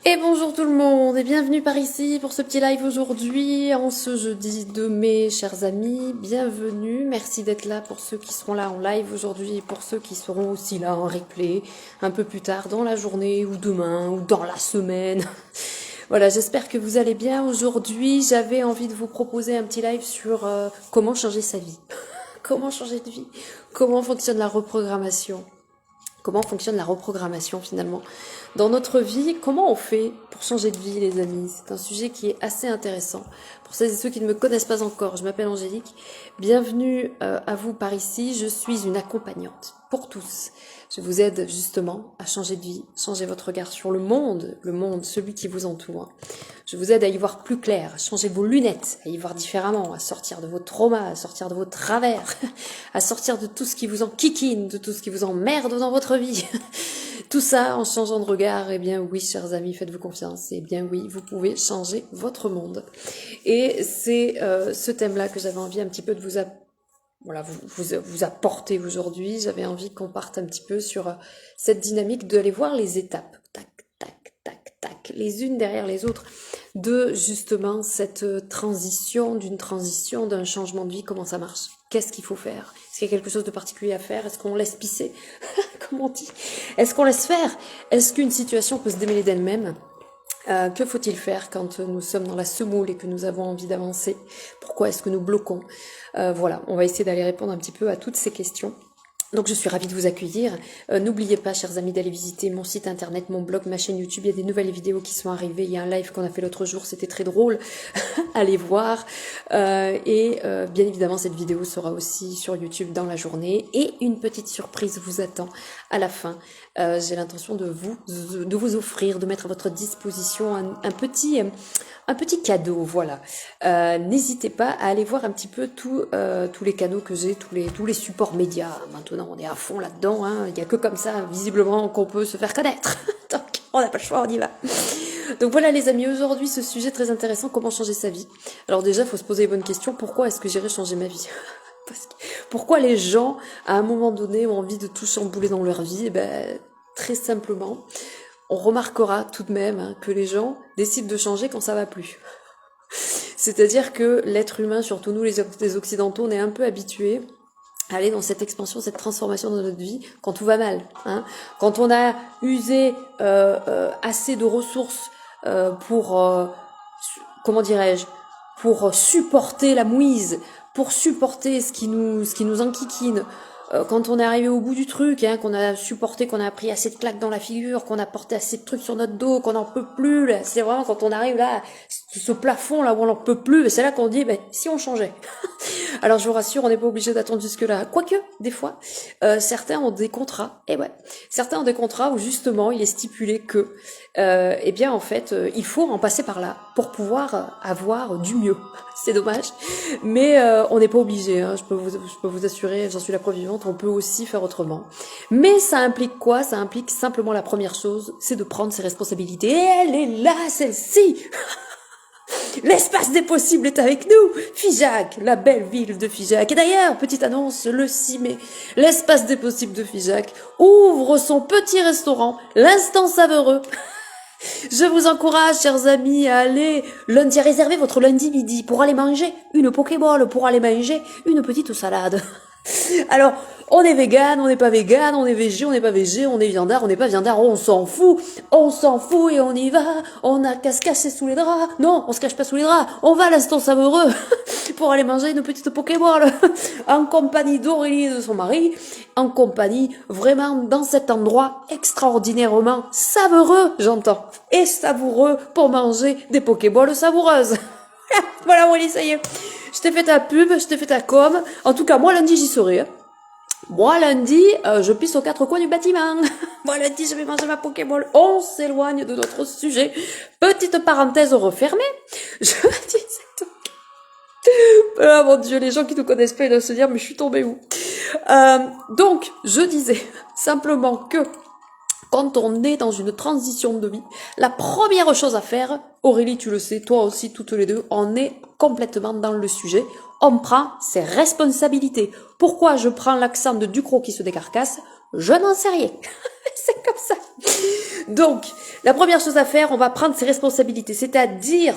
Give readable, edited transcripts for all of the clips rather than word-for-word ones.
Et bonjour tout le monde et bienvenue par ici pour ce petit live aujourd'hui en ce jeudi 2 mai, chers amis, bienvenue, merci d'être là pour ceux qui seront là en live aujourd'hui et pour ceux qui seront aussi là en replay un peu plus tard dans la journée ou demain ou dans la semaine. Voilà, j'espère que vous allez bien. Aujourd'hui, j'avais envie de vous proposer un petit live sur comment changer sa vie, comment changer de vie, comment fonctionne la reprogrammation. Comment fonctionne la reprogrammation finalement dans notre vie? Comment on fait pour changer de vie, les amis? C'est un sujet qui est assez intéressant. Pour celles et ceux qui ne me connaissent pas encore, je m'appelle Angélique. Bienvenue à vous par ici. Je suis une accompagnante pour tous. Je vous aide justement à changer de vie, changer votre regard sur le monde, celui qui vous entoure. Je vous aide à y voir plus clair, à changer vos lunettes, à y voir différemment, à sortir de vos traumas, à sortir de vos travers, à sortir de tout ce qui vous enquiquine, de tout ce qui vous emmerde dans votre vie. Tout ça en changeant de regard. Eh bien oui, chers amis, faites-vous confiance. Eh bien oui, vous pouvez changer votre monde. Et c'est ce thème-là que j'avais envie un petit peu de vous apporter aujourd'hui. J'avais envie qu'on parte un petit peu sur cette dynamique d'aller voir les étapes, tac, tac, tac, tac, les unes derrière les autres, de justement cette transition, d'un changement de vie, comment ça marche, qu'est-ce qu'il faut faire, est-ce qu'il y a quelque chose de particulier à faire, est-ce qu'on laisse pisser, comment on dit, est-ce qu'on laisse faire, est-ce qu'une situation peut se démêler d'elle-même? Que faut-il faire quand nous sommes dans la semoule et que nous avons envie d'avancer? Pourquoi est-ce que nous bloquons? Voilà, on va essayer d'aller répondre un petit peu à toutes ces questions. Donc je suis ravie de vous accueillir. N'oubliez pas, chers amis, d'aller visiter mon site internet, mon blog, ma chaîne YouTube. Il y a des nouvelles vidéos qui sont arrivées. Il y a un live qu'on a fait l'autre jour, c'était très drôle. Allez voir. Bien évidemment, cette vidéo sera aussi sur YouTube dans la journée. Et une petite surprise vous attend à la fin. J'ai l'intention de vous offrir, de mettre à votre disposition un petit cadeau, voilà. N'hésitez pas à aller voir un petit peu tous les canaux que j'ai, tous les supports médias. Maintenant, on est à fond là-dedans, hein. Il n'y a que comme ça, visiblement, qu'on peut se faire connaître. Donc, on n'a pas le choix, on y va. Donc voilà les amis, aujourd'hui, ce sujet très intéressant, comment changer sa vie. Alors déjà, il faut se poser les bonnes questions. Pourquoi est-ce que j'irais changer ma vie? Pourquoi les gens, à un moment donné, ont envie de tout chambouler dans leur vie? Très simplement, on remarquera tout de même que les gens décident de changer quand ça va plus. C'est-à-dire que l'être humain, surtout nous les Occidentaux, on est un peu habitués à aller dans cette expansion, cette transformation de notre vie quand tout va mal. Hein. Quand on a usé assez de ressources pour, comment dirais-je, pour supporter la mouise, pour supporter ce qui nous enquiquine, quand on est arrivé au bout du truc, hein, qu'on a supporté, qu'on a pris assez de claques dans la figure, qu'on a porté assez de trucs sur notre dos, qu'on n'en peut plus, là, c'est vraiment quand on arrive là, ce plafond là où on n'en peut plus, c'est là qu'on dit, si on changeait. Alors je vous rassure, on n'est pas obligé d'attendre jusque là. Quoique, des fois, certains ont des contrats, certains ont des contrats où justement il est stipulé que, en fait, il faut en passer par là pour pouvoir avoir du mieux. C'est dommage, mais on n'est pas obligé. Hein, je peux vous assurer, j'en suis la preuve vivante. On peut aussi faire autrement. Mais ça implique quoi? Ça implique simplement la première chose, c'est de prendre ses responsabilités. Et elle est là, celle-ci. L'espace des possibles est avec nous. Figeac, la belle ville de Figeac. Et d'ailleurs, petite annonce, le 6 mai, l'espace des possibles de Figeac ouvre son petit restaurant, l'Instant Savoureux. Je vous encourage, chers amis, à aller lundi, à réserver votre lundi midi pour aller manger une Pokéball, pour aller manger une petite salade. Alors, on est vegan, on n'est pas vegan, on est végé, on n'est pas végé, on est viandard, on n'est pas viandard, on s'en fout et on y va, on a qu'à se cacher sous les draps, non, on se cache pas sous les draps, on va à l'Instant Savoureux pour aller manger une petite Pokéball en compagnie d'Aurélie et de son mari, en compagnie vraiment dans cet endroit extraordinairement savoureux, j'entends, et savoureux pour manger des Pokéballs savoureuses. Voilà Aurélie, ça y est. Je t'ai fait ta pub, je t'ai fait ta com. En tout cas, moi lundi, j'y serai. Hein. Moi lundi, je pisse aux quatre coins du bâtiment. Moi lundi, je vais manger ma Pokéball. On s'éloigne de notre sujet. Petite parenthèse refermée. Je disais ah mon Dieu, les gens qui nous connaissent pas, ils doivent se dire, mais je suis tombée où? Donc, je disais simplement que quand on est dans une transition de vie, la première chose à faire, Aurélie, tu le sais, toi aussi, toutes les deux, on est complètement dans le sujet. On prend ses responsabilités. Pourquoi je prends l'accent de Ducrot qui se décarcasse? Je n'en sais rien. C'est comme ça. Donc, la première chose à faire, on va prendre ses responsabilités, c'est-à-dire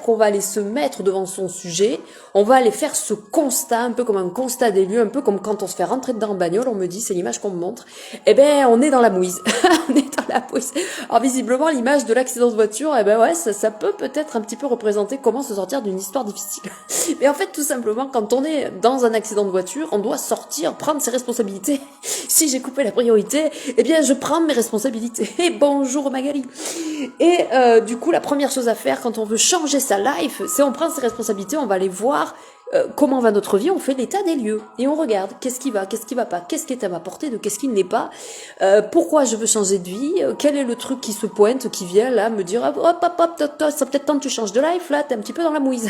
qu'on va aller se mettre devant son sujet, on va aller faire ce constat, un peu comme un constat des lieux, un peu comme quand on se fait rentrer dedans en bagnole, on me dit, c'est l'image qu'on me montre, eh ben, on est dans la mouise. On est dans la mouise. Alors, visiblement, l'image de l'accident de voiture, eh ben ouais, ça peut peut-être un petit peu représenter comment se sortir d'une histoire difficile. Mais en fait, tout simplement, quand on est dans un accident de voiture, on doit sortir, prendre ses responsabilités. Si j'ai coupé la priorité, eh bien, je prends mes responsabilités. Et bonjour Magali. Et du coup, la première chose à faire quand on veut changer sa life, c'est on prend ses responsabilités, on va aller voir comment va notre vie, on fait l'état des lieux et on regarde qu'est-ce qui va pas, qu'est-ce qui est à ma portée, de qu'est-ce qui ne l'est pas, pourquoi je veux changer de vie, quel est le truc qui se pointe, qui vient là me dire hop, ça peut-être temps que tu changes de life, là t'es un petit peu dans la mouise.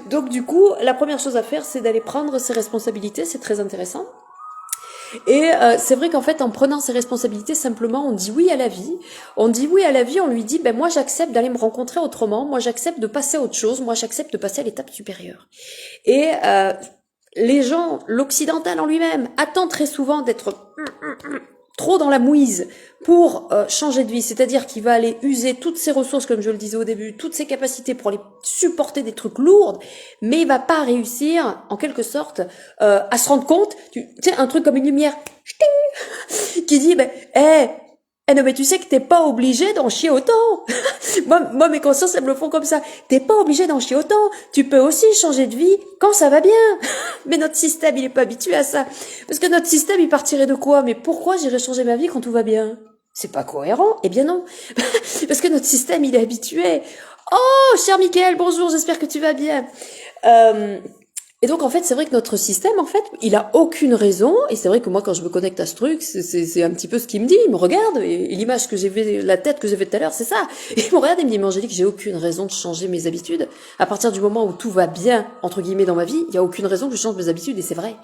Donc du coup, la première chose à faire, c'est d'aller prendre ses responsabilités, c'est très intéressant. Et c'est vrai qu'en fait, en prenant ses responsabilités, simplement, on dit oui à la vie. On dit oui à la vie, on lui dit, ben moi j'accepte d'aller me rencontrer autrement, moi j'accepte de passer à autre chose, moi j'accepte de passer à l'étape supérieure. Et les gens, l'occidental en lui-même, attend très souvent d'être trop dans la mouise pour changer de vie, c'est-à-dire qu'il va aller user toutes ses ressources, comme je le disais au début, toutes ses capacités pour aller supporter des trucs lourds, mais il va pas réussir, en quelque sorte, à se rendre compte, tu sais, un truc comme une lumière, qui dit, ben, non mais tu sais que t'es pas obligé d'en chier autant. moi mes consciences elles me le font comme ça. T'es pas obligé d'en chier autant. Tu peux aussi changer de vie quand ça va bien. Mais notre système il est pas habitué à ça. Parce que notre système il partirait de quoi? Mais pourquoi j'irais changer ma vie quand tout va bien? C'est pas cohérent. Eh bien non. Parce que notre système il est habitué. Oh cher Mickaël, bonjour, j'espère que tu vas bien. Et donc, en fait, c'est vrai que notre système, en fait, il a aucune raison, et c'est vrai que moi, quand je me connecte à ce truc, c'est un petit peu ce qu'il me dit, il me regarde, et l'image que j'ai fait, la tête que j'ai fait tout à l'heure, c'est ça. Et il me regarde et il me dit, mais Angélique, j'ai aucune raison de changer mes habitudes. À partir du moment où tout va bien, entre guillemets, dans ma vie, il y a aucune raison que je change mes habitudes, et c'est vrai.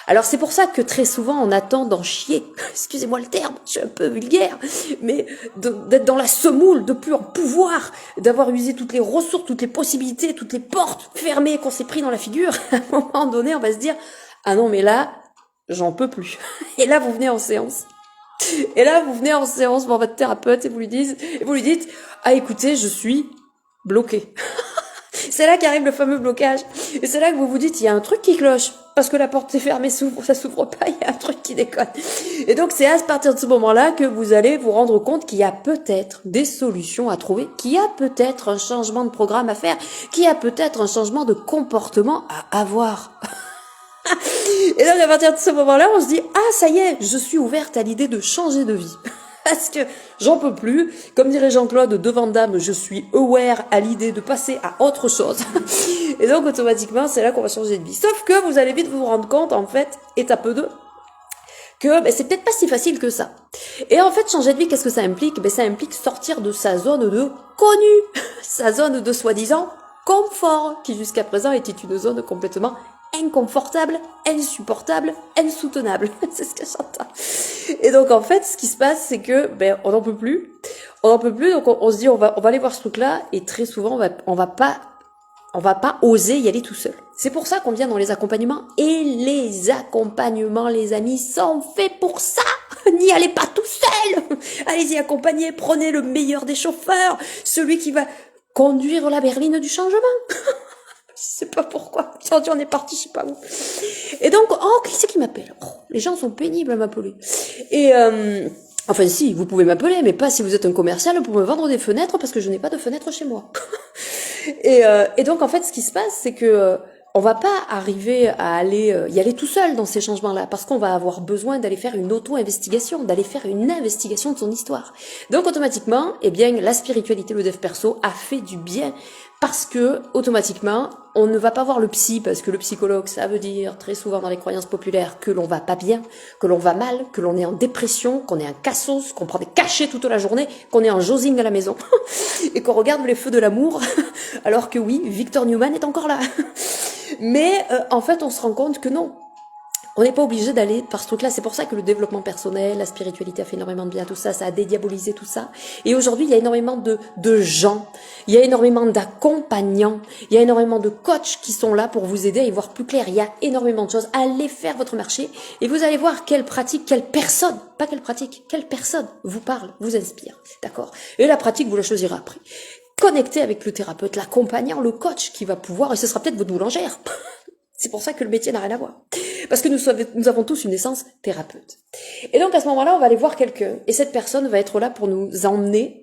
Alors, c'est pour ça que très souvent, on attend d'en chier. Excusez-moi le terme, je suis un peu vulgaire, mais d'être dans la semoule, de plus en pouvoir, d'avoir usé toutes les ressources, toutes les possibilités, toutes les portes fermées qu'on s'est pris dans la figure. À un moment donné, on va se dire, ah non, mais là, j'en peux plus. Et là, vous venez en séance. Et là, vous venez en séance voir votre thérapeute et vous lui dites, ah écoutez, je suis bloqué. C'est là qu'arrive le fameux blocage. Et c'est là que vous vous dites, il y a un truc qui cloche. Parce que la porte est fermée, ça s'ouvre pas, il y a un truc qui déconne. Et donc, c'est à partir de ce moment-là que vous allez vous rendre compte qu'il y a peut-être des solutions à trouver, qu'il y a peut-être un changement de programme à faire, qu'il y a peut-être un changement de comportement à avoir. Et donc, à partir de ce moment-là, on se dit, ah, ça y est, je suis ouverte à l'idée de changer de vie. Parce que j'en peux plus. Comme dirait Jean-Claude de Van Damme, je suis aware à l'idée de passer à autre chose. Et donc, automatiquement, c'est là qu'on va changer de vie. Sauf que vous allez vite vous rendre compte, en fait, étape 2, que c'est peut-être pas si facile que ça. Et en fait, changer de vie, qu'est-ce que ça implique? Ça implique sortir de sa zone de connu, sa zone de soi-disant confort, qui jusqu'à présent était une zone complètement inconfortable, insupportable, insoutenable. C'est ce que j'entends. Et donc, en fait, ce qui se passe, c'est que, on n'en peut plus. On n'en peut plus, donc on se dit, on va aller voir ce truc-là, et très souvent, on va pas oser y aller tout seul. C'est pour ça qu'on vient dans les accompagnements, et les accompagnements, les amis, sont faits pour ça. N'y allez pas tout seul. Allez-y accompagner, prenez le meilleur des chauffeurs, celui qui va conduire la berline du changement. Je sais pas pourquoi. Aujourd'hui, on est parti, je sais pas où. Et donc, qui c'est qui m'appelle? Les gens sont pénibles à m'appeler. Et, enfin, si, vous pouvez m'appeler, mais pas si vous êtes un commercial pour me vendre des fenêtres, parce que je n'ai pas de fenêtres chez moi. Et donc, en fait, ce qui se passe, c'est que, on va pas arriver à y aller tout seul dans ces changements-là, parce qu'on va avoir besoin d'aller faire une auto-investigation, d'aller faire une investigation de son histoire. Donc, automatiquement, la spiritualité, le dev perso a fait du bien, parce que, automatiquement, on ne va pas voir le psy, parce que le psychologue, ça veut dire, très souvent dans les croyances populaires, que l'on va pas bien, que l'on va mal, que l'on est en dépression, qu'on est un cassos, qu'on prend des cachets toute la journée, qu'on est en josing à la maison, et qu'on regarde les feux de l'amour, alors que oui, Victor Newman est encore là. Mais, en fait, on se rend compte que non. On n'est pas obligé d'aller par ce truc-là. C'est pour ça que le développement personnel, la spiritualité a fait énormément de bien, tout ça, ça a dédiabolisé tout ça. Et aujourd'hui, il y a énormément de gens, il y a énormément d'accompagnants, il y a énormément de coachs qui sont là pour vous aider à y voir plus clair. Il y a énormément de choses. Allez faire votre marché et vous allez voir quelle pratique, quelle personne, pas quelle pratique, quelle personne vous parle, vous inspire. D'accord? Et la pratique, vous la choisirez après. Connectez avec le thérapeute, l'accompagnant, le coach qui va pouvoir, et ce sera peut-être votre boulangère. C'est pour ça que le métier n'a rien à voir. Parce que nous avons tous une essence thérapeute. Et donc à ce moment-là, on va aller voir quelqu'un. Et cette personne va être là pour nous emmener.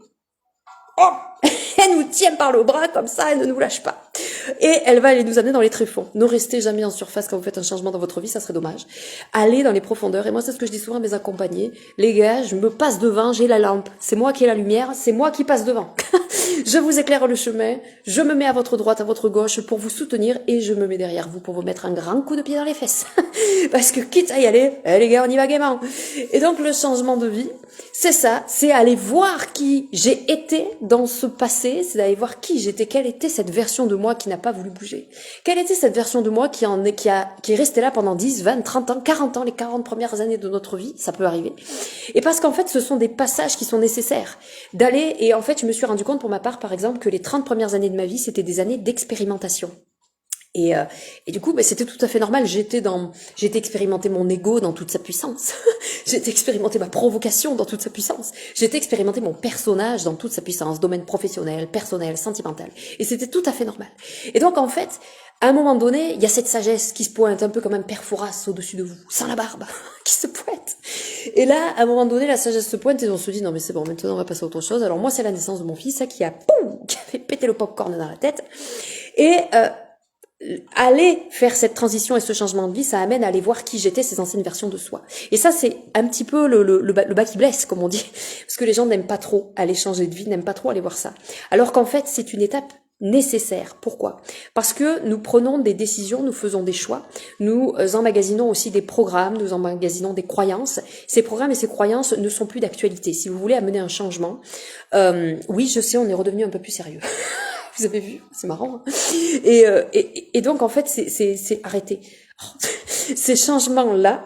Oh, elle nous tient par le bras comme ça, elle ne nous lâche pas. Et elle va aller nous amener dans les tréfonds. Ne restez jamais en surface quand vous faites un changement dans votre vie, ça serait dommage. Allez dans les profondeurs. Et moi, c'est ce que je dis souvent à mes accompagnés. Les gars, je me passe devant, j'ai la lampe. C'est moi qui ai la lumière, c'est moi qui passe devant. Je vous éclaire le chemin, je me mets à votre droite, à votre gauche pour vous soutenir et je me mets derrière vous pour vous mettre un grand coup de pied dans les fesses. Parce que quitte à y aller, les gars, on y va gaiement. Et donc le changement de vie, c'est ça, c'est aller voir qui j'ai été dans ce passé, c'est d'aller voir qui j'étais, quelle était cette version de moi qui n'a pas voulu bouger. Quelle était cette version de moi qui est restée là pendant 10, 20, 30 ans, 40 ans, les 40 premières années de notre vie, ça peut arriver. Et parce qu'en fait, ce sont des passages qui sont nécessaires d'aller, et en fait, je me suis rendu compte pour ma part, par exemple, que les 30 premières années de ma vie, c'était des années d'expérimentation. Et du coup, c'était tout à fait normal. J'ai expérimenté mon ego dans toute sa puissance. J'ai expérimenté ma provocation dans toute sa puissance. J'ai expérimenté mon personnage dans toute sa puissance, domaine professionnel, personnel, sentimental. Et c'était tout à fait normal. Et donc, en fait, à un moment donné, il y a cette sagesse qui se pointe un peu comme un père Fouras au-dessus de vous, sans la barbe, qui se pointe. Et là, à un moment donné, la sagesse se pointe et on se dit, non mais c'est bon, maintenant on va passer à autre chose. Alors moi, c'est la naissance de mon fils, ça, qui a fait péter le popcorn dans la tête. Et aller faire cette transition et ce changement de vie, ça amène à aller voir qui j'étais, ces anciennes versions de soi. Et ça, c'est un petit peu le bas qui blesse, comme on dit. Parce que les gens n'aiment pas trop aller changer de vie, n'aiment pas trop aller voir ça. Alors qu'en fait, c'est une étape nécessaire. Pourquoi? Parce que nous prenons des décisions, nous faisons des choix, nous emmagasinons aussi des programmes, nous emmagasinons des croyances. Ces programmes et ces croyances ne sont plus d'actualité. Si vous voulez amener un changement, oui, je sais, on est redevenu un peu plus sérieux. Vous avez vu? C'est marrant. Hein, et donc, en fait, c'est arrêté. Ces changements-là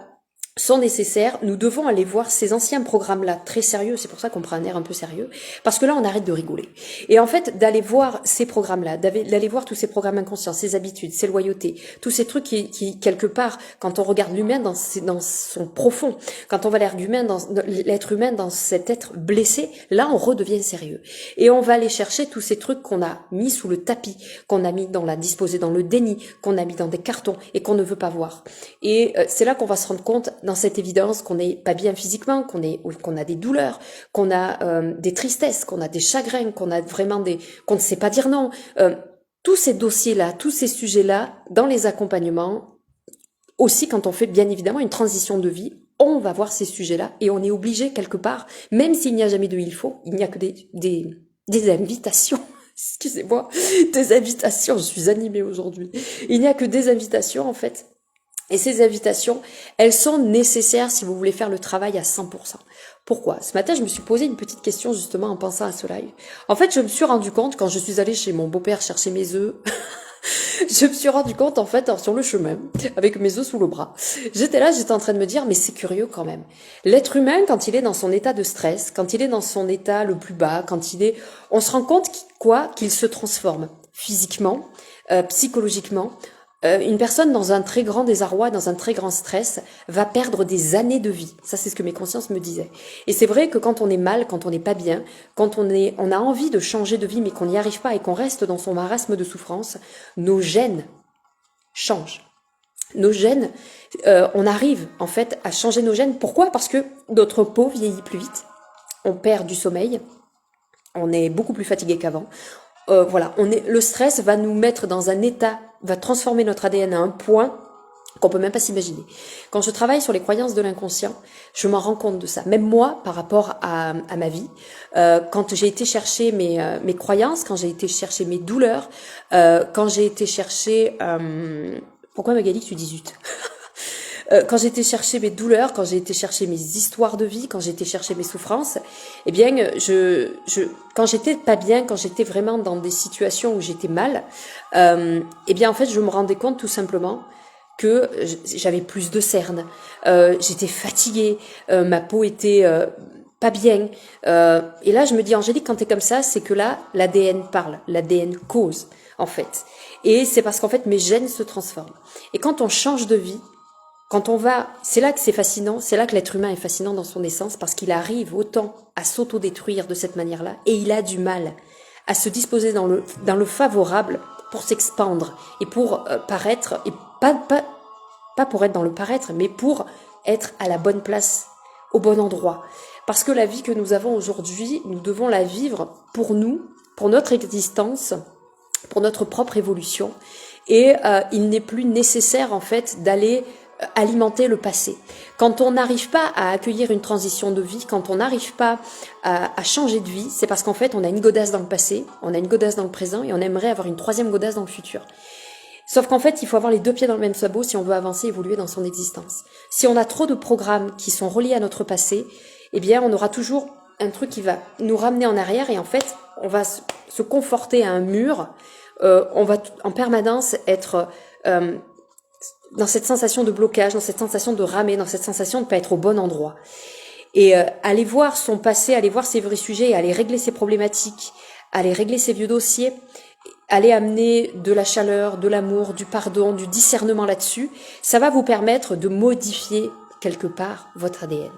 sont nécessaires. Nous devons aller voir ces anciens programmes-là très sérieux. C'est pour ça qu'on prend un air un peu sérieux. Parce que là, on arrête de rigoler. Et en fait, d'aller voir ces programmes-là, d'aller voir tous ces programmes inconscients, ces habitudes, ces loyautés, tous ces trucs qui quelque part, quand on regarde l'humain dans son profond, quand on va l'être humain dans cet être blessé, là, on redevient sérieux. Et on va aller chercher tous ces trucs qu'on a mis sous le tapis, qu'on a mis disposés dans le déni, qu'on a mis dans des cartons et qu'on ne veut pas voir. Et c'est là qu'on va se rendre compte, dans cette évidence, qu'on n'est pas bien physiquement, qu'on a des douleurs, qu'on a des tristesses, qu'on a des chagrins, qu'on a vraiment qu'on ne sait pas dire non. Tous ces dossiers-là, tous ces sujets-là, dans les accompagnements, aussi quand on fait bien évidemment une transition de vie, on va voir ces sujets-là et on est obligé quelque part, même s'il n'y a jamais de il faut, il n'y a que des invitations. Excusez-moi, des invitations, je suis animée aujourd'hui. Il n'y a que des invitations en fait. Et ces invitations, elles sont nécessaires si vous voulez faire le travail à 100%. Pourquoi? Ce matin, je me suis posé une petite question justement en pensant à ce live. En fait, je me suis rendu compte quand je suis allée chez mon beau-père chercher mes œufs, je me suis rendu compte en fait sur le chemin, avec mes œufs sous le bras. J'étais en train de me dire, mais c'est curieux quand même. L'être humain, quand il est dans son état de stress, quand il est dans son état le plus bas, on se rend compte qu'il se transforme physiquement, psychologiquement. Une personne dans un très grand désarroi, dans un très grand stress, va perdre des années de vie. Ça, c'est ce que mes consciences me disaient. Et c'est vrai que quand on est mal, quand on n'est pas bien, quand on a envie de changer de vie, mais qu'on n'y arrive pas et qu'on reste dans son marasme de souffrance, nos gènes changent. Nos gènes, on arrive en fait à changer nos gènes. Pourquoi? Parce que notre peau vieillit plus vite. On perd du sommeil. On est beaucoup plus fatigué qu'avant. Le stress va nous mettre dans un état, va transformer notre ADN à un point qu'on peut même pas s'imaginer. Quand je travaille sur les croyances de l'inconscient, je m'en rends compte de ça. Même moi, par rapport à ma vie, quand j'ai été chercher mes croyances, quand j'ai été chercher mes douleurs, quand j'ai été chercher... Pourquoi Magali tu dis zut? Quand j'ai été chercher mes douleurs, quand j'ai été chercher mes histoires de vie, quand j'ai été chercher mes souffrances, eh bien, quand j'étais pas bien, quand j'étais vraiment dans des situations où j'étais mal, eh bien, en fait, je me rendais compte tout simplement que j'avais plus de cernes, j'étais fatiguée, ma peau était pas bien. Et là, je me dis, Angélique, quand t'es comme ça, c'est que là, l'ADN parle, l'ADN cause, en fait. Et c'est parce qu'en fait, mes gènes se transforment. Et quand on change de vie, quand on va, c'est là que c'est fascinant, c'est là que l'être humain est fascinant dans son essence, parce qu'il arrive autant à s'auto-détruire de cette manière-là, et il a du mal à se disposer dans le favorable pour s'expandre et pour paraître, et pas pour être dans le paraître, mais pour être à la bonne place, au bon endroit. Parce que la vie que nous avons aujourd'hui, nous devons la vivre pour nous, pour notre existence, pour notre propre évolution. Et il n'est plus nécessaire en fait d'aller alimenter le passé. Quand on n'arrive pas à accueillir une transition de vie, quand on n'arrive pas à changer de vie, c'est parce qu'en fait on a une godasse dans le passé, on a une godasse dans le présent et on aimerait avoir une troisième godasse dans le futur. Sauf qu'en fait, il faut avoir les deux pieds dans le même sabot si on veut avancer, évoluer dans son existence. Si on a trop de programmes qui sont reliés à notre passé, eh bien on aura toujours un truc qui va nous ramener en arrière et en fait on va se conforter à un mur, on va en permanence être dans cette sensation de blocage, dans cette sensation de ramer, dans cette sensation de ne pas être au bon endroit. Et aller voir son passé, aller voir ses vrais sujets, aller régler ses problématiques, aller régler ses vieux dossiers, aller amener de la chaleur, de l'amour, du pardon, du discernement là-dessus, ça va vous permettre de modifier quelque part votre ADN.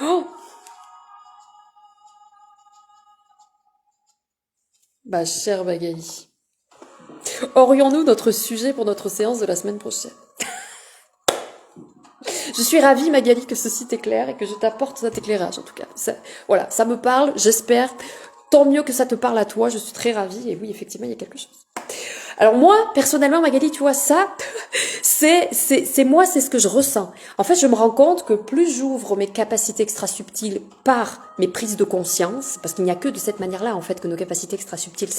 Oh! Bah, chère Magali. Aurions-nous notre sujet pour notre séance de la semaine prochaine? Je suis ravie, Magali, que ceci t'éclaire et que je t'apporte cet éclairage, en tout cas. Voilà, ça me parle, j'espère. Tant mieux que ça te parle à toi, je suis très ravie. Et oui, effectivement, il y a quelque chose. Alors moi, personnellement, Magali, tu vois, ça, c'est moi, c'est ce que je ressens. En fait, je me rends compte que plus j'ouvre mes capacités extra-subtiles par mes prises de conscience, parce qu'il n'y a que de cette manière-là, en fait, que nos capacités extra-subtiles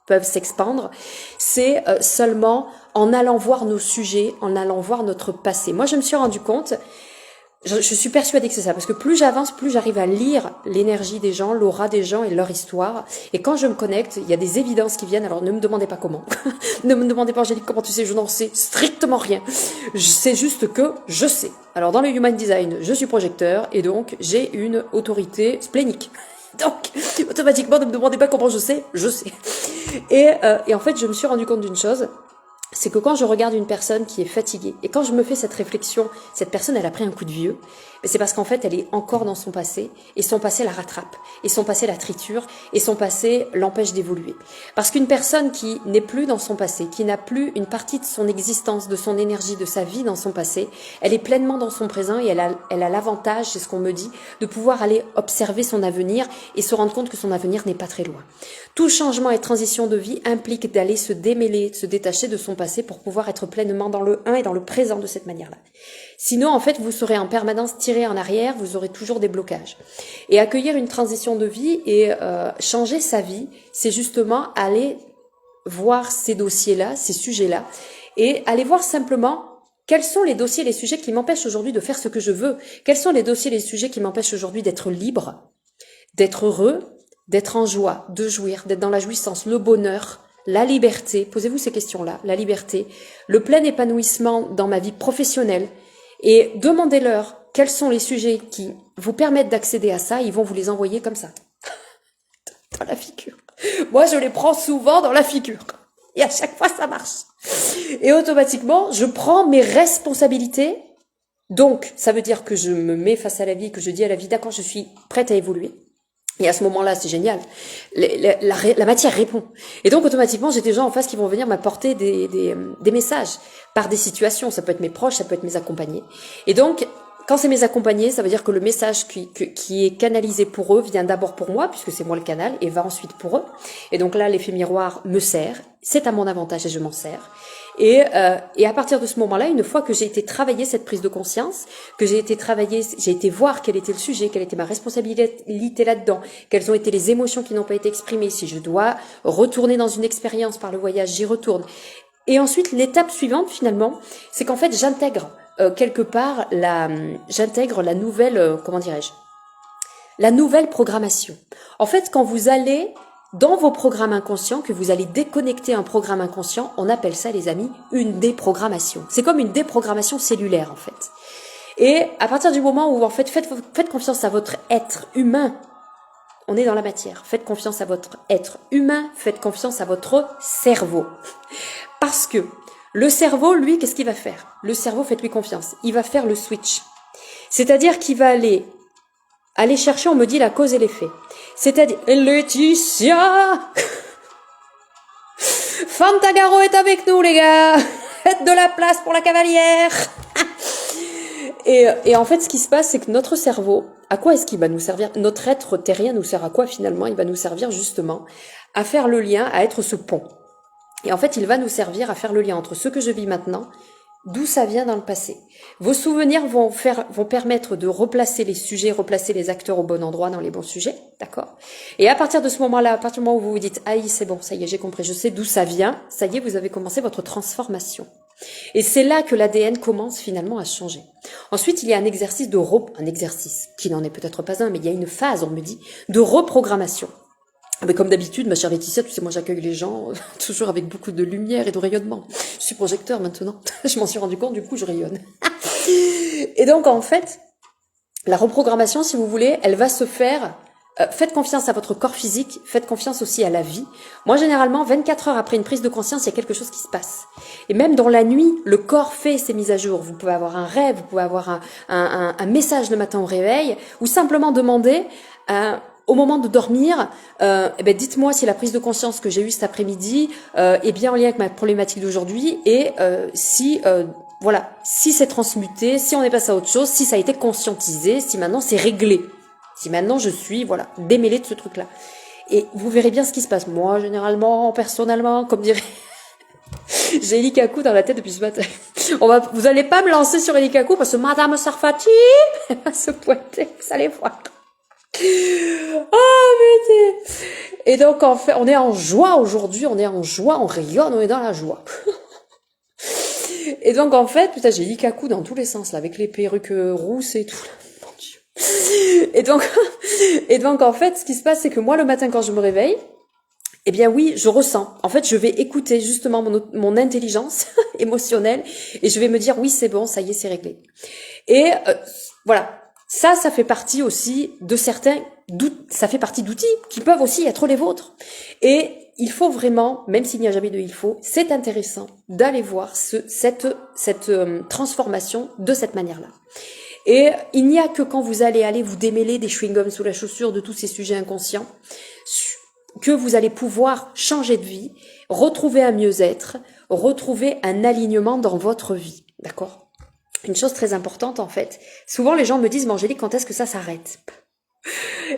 peuvent s'expandre, c'est seulement en allant voir nos sujets, en allant voir notre passé. Moi, je me suis rendu compte, je suis persuadée que c'est ça, parce que plus j'avance, plus j'arrive à lire l'énergie des gens, l'aura des gens et leur histoire. Et quand je me connecte, il y a des évidences qui viennent, alors ne me demandez pas comment. Ne me demandez pas, Angélique, comment tu sais, je n'en sais strictement rien. Je sais juste que je sais. Alors dans le Human Design, je suis projecteur, et donc j'ai une autorité splénique. Donc, automatiquement, ne me demandez pas comment je sais. Et en fait, je me suis rendu compte d'une chose, c'est que quand je regarde une personne qui est fatiguée, et quand je me fais cette réflexion, cette personne, elle a pris un coup de vieux, c'est parce qu'en fait, elle est encore dans son passé, et son passé la rattrape, et son passé la triture, et son passé l'empêche d'évoluer. Parce qu'une personne qui n'est plus dans son passé, qui n'a plus une partie de son existence, de son énergie, de sa vie dans son passé, elle est pleinement dans son présent, et elle a l'avantage, c'est ce qu'on me dit, de pouvoir aller observer son avenir, et se rendre compte que son avenir n'est pas très loin. Tout changement et transition de vie implique d'aller se démêler, de se détacher de son passé pour pouvoir être pleinement dans le 1 et dans le présent de cette manière-là. Sinon, en fait, vous serez en permanence tiré en arrière, vous aurez toujours des blocages. Et accueillir une transition de vie et changer sa vie, c'est justement aller voir ces dossiers-là, ces sujets-là, et aller voir simplement quels sont les dossiers, les sujets qui m'empêchent aujourd'hui de faire ce que je veux. Quels sont les dossiers, les sujets qui m'empêchent aujourd'hui d'être libre, d'être heureux, d'être en joie, de jouir, d'être dans la jouissance, le bonheur, la liberté. Posez-vous ces questions-là, la liberté, le plein épanouissement dans ma vie professionnelle. Et demandez-leur quels sont les sujets qui vous permettent d'accéder à ça. Ils vont vous les envoyer comme ça, dans la figure. Moi, je les prends souvent dans la figure. Et à chaque fois, ça marche. Et automatiquement, je prends mes responsabilités. Donc, ça veut dire que je me mets face à la vie, que je dis à la vie, d'accord, je suis prête à évoluer. Et à ce moment-là, c'est génial. La matière répond. Et donc, automatiquement, j'ai des gens en face qui vont venir m'apporter des messages par des situations. Ça peut être mes proches, ça peut être mes accompagnés. Et donc, quand c'est mes accompagnés, ça veut dire que le message qui est canalisé pour eux vient d'abord pour moi, puisque c'est moi le canal, et va ensuite pour eux. Et donc là, l'effet miroir me sert. C'est à mon avantage et je m'en sers. Et à partir de ce moment-là, une fois que j'ai été travailler cette prise de conscience, que j'ai été voir quel était le sujet, quelle était ma responsabilité là-dedans, quelles ont été les émotions qui n'ont pas été exprimées, si je dois retourner dans une expérience par le voyage, j'y retourne. Et ensuite, l'étape suivante, finalement, c'est qu'en fait, j'intègre quelque part j'intègre la nouvelle, comment dirais-je, la nouvelle programmation. En fait, quand vous allez dans vos programmes inconscients, que vous allez déconnecter un programme inconscient. On appelle ça, les amis, une déprogrammation. C'est comme une déprogrammation cellulaire, en fait. Et à partir du moment où, en fait, faites confiance à votre être humain, on est dans la matière, faites confiance à votre être humain, faites confiance à votre cerveau. Parce que le cerveau, lui, qu'est-ce qu'il va faire? Le cerveau, faites-lui confiance, il va faire le switch. C'est-à-dire qu'il va aller chercher, on me dit, la cause et l'effet. C'est-à-dire, Laetitia Fantagaro est avec nous, les gars. Faites de la place pour la cavalière. Et en fait, ce qui se passe, c'est que notre cerveau, à quoi est-ce qu'il va nous servir? Notre être terrien nous sert à quoi finalement? Il va nous servir justement à faire le lien, à être ce pont. Et en fait, il va nous servir à faire le lien entre ce que je vis maintenant, d'où ça vient dans le passé. Vos souvenirs vont permettre de replacer les sujets, replacer les acteurs au bon endroit dans les bons sujets, d'accord? Et à partir de ce moment-là, à partir du moment où vous vous dites, aïe, c'est bon, ça y est, j'ai compris, je sais d'où ça vient, ça y est, vous avez commencé votre transformation. Et c'est là que l'ADN commence finalement à changer. Ensuite, il y a un exercice qui n'en est peut-être pas un, mais il y a une phase, on me dit, de reprogrammation. Mais comme d'habitude, ma chère Laetitia, tu sais, moi j'accueille les gens toujours avec beaucoup de lumière et de rayonnement. Je suis projecteur maintenant, je m'en suis rendu compte, du coup je rayonne. Et donc en fait, la reprogrammation, si vous voulez, elle va se faire... faites confiance à votre corps physique, faites confiance aussi à la vie. Moi, généralement, 24 heures après une prise de conscience, il y a quelque chose qui se passe. Et même dans la nuit, le corps fait ses mises à jour. Vous pouvez avoir un rêve, vous pouvez avoir un message le matin au réveil, ou simplement demander... au moment de dormir, dites-moi si la prise de conscience que j'ai eue cet après-midi est bien en lien avec ma problématique d'aujourd'hui et si c'est transmuté, si on est passé à autre chose, si ça a été conscientisé, si maintenant c'est réglé, si maintenant je suis démêlée de ce truc-là. Et vous verrez bien ce qui se passe. Moi, généralement, personnellement, comme dirait... J'ai Elikaku dans la tête depuis ce matin. Vous allez pas me lancer sur Elikaku parce que Madame Sarfati va se pointer, vous allez voir. Oh putain. Et donc en fait, on est en joie aujourd'hui, on est en joie, on rayonne, on est dans la joie. Et donc en fait, putain, j'ai Likaku dans tous les sens là, avec les perruques rousses et tout. Mon Dieu. Et donc en fait, ce qui se passe, c'est que moi le matin quand je me réveille, eh bien oui, je ressens. En fait, je vais écouter justement mon intelligence émotionnelle et je vais me dire oui, c'est bon, ça y est, c'est réglé. Et voilà. Ça fait partie aussi de ça fait partie d'outils qui peuvent aussi être les vôtres. Et il faut vraiment, même s'il n'y a jamais de il faut, c'est intéressant d'aller voir cette transformation de cette manière-là. Et il n'y a que quand vous allez vous démêler des chewing-gums sous la chaussure de tous ces sujets inconscients, que vous allez pouvoir changer de vie, retrouver un mieux-être, retrouver un alignement dans votre vie. D'accord ? Une chose très importante en fait, souvent les gens me disent « Mais Angélique, quand est-ce que ça s'arrête ?»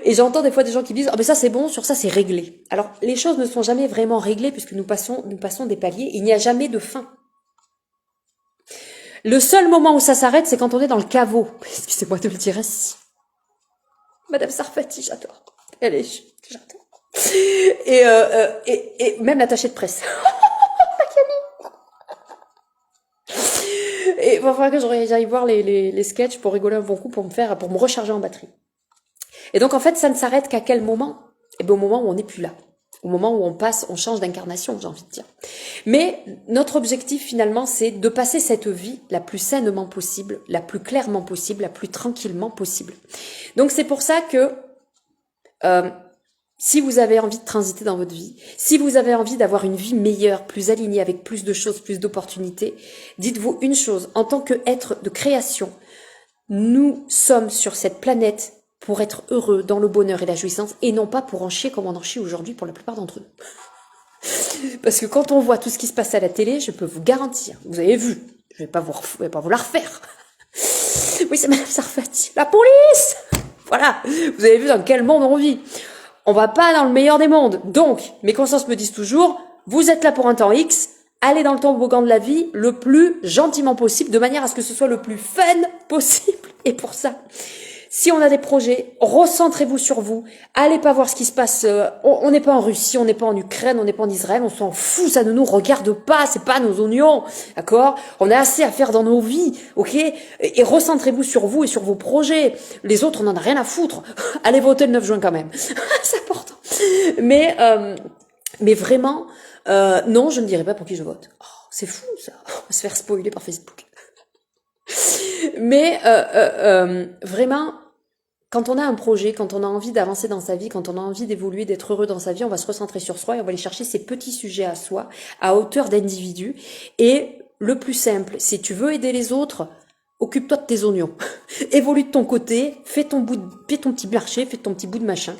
Et j'entends des fois des gens qui disent « Ah mais ça c'est bon, sur ça c'est réglé. » Alors les choses ne sont jamais vraiment réglées puisque nous passons des paliers, il n'y a jamais de fin. Le seul moment où ça s'arrête, c'est quand on est dans le caveau. Excusez-moi de le dire ainsi. Madame Sarfati, j'adore. J'adore. Et même l'attachée de presse. Et il va falloir que j'aille voir les sketchs pour rigoler un bon coup, pour me recharger en batterie. Et donc, en fait, ça ne s'arrête qu'à quel moment? Eh bien, au moment où on n'est plus là. Au moment où on change d'incarnation, j'ai envie de dire. Mais notre objectif, finalement, c'est de passer cette vie la plus sainement possible, la plus clairement possible, la plus tranquillement possible. Donc, c'est pour ça que si vous avez envie de transiter dans votre vie, si vous avez envie d'avoir une vie meilleure, plus alignée, avec plus de choses, plus d'opportunités, dites-vous une chose, en tant qu'être de création, nous sommes sur cette planète pour être heureux dans le bonheur et la jouissance, et non pas pour en chier comme on en chie aujourd'hui pour la plupart d'entre nous. Parce que quand on voit tout ce qui se passe à la télé, je peux vous garantir, vous avez vu, je vais pas vous la refaire. Oui, c'est Madame Sarfati, la police. Voilà, vous avez vu dans quel monde on vit. On va pas dans le meilleur des mondes. Donc, mes consciences me disent toujours, vous êtes là pour un temps X, allez dans le toboggan de la vie le plus gentiment possible, de manière à ce que ce soit le plus fun possible. Et pour ça, si on a des projets, recentrez-vous sur vous. Allez pas voir ce qui se passe. On n'est pas en Russie, on n'est pas en Ukraine, on n'est pas en Israël, on s'en fout, ça ne nous regarde pas, c'est pas nos oignons, d'accord? On a assez à faire dans nos vies, ok? Et recentrez-vous sur vous et sur vos projets. Les autres, on en a rien à foutre. Allez voter le 9 juin quand même. C'est important. Mais vraiment, non, je ne dirai pas pour qui je vote. Oh, c'est fou ça, on va se faire spoiler par Facebook. Mais vraiment, quand on a un projet, quand on a envie d'avancer dans sa vie, quand on a envie d'évoluer, d'être heureux dans sa vie, on va se recentrer sur soi et on va aller chercher ces petits sujets à soi, à hauteur d'individu. Et le plus simple, si tu veux aider les autres, occupe-toi de tes oignons. Évolue de ton côté, fais ton petit marché, fais ton petit bout de machin.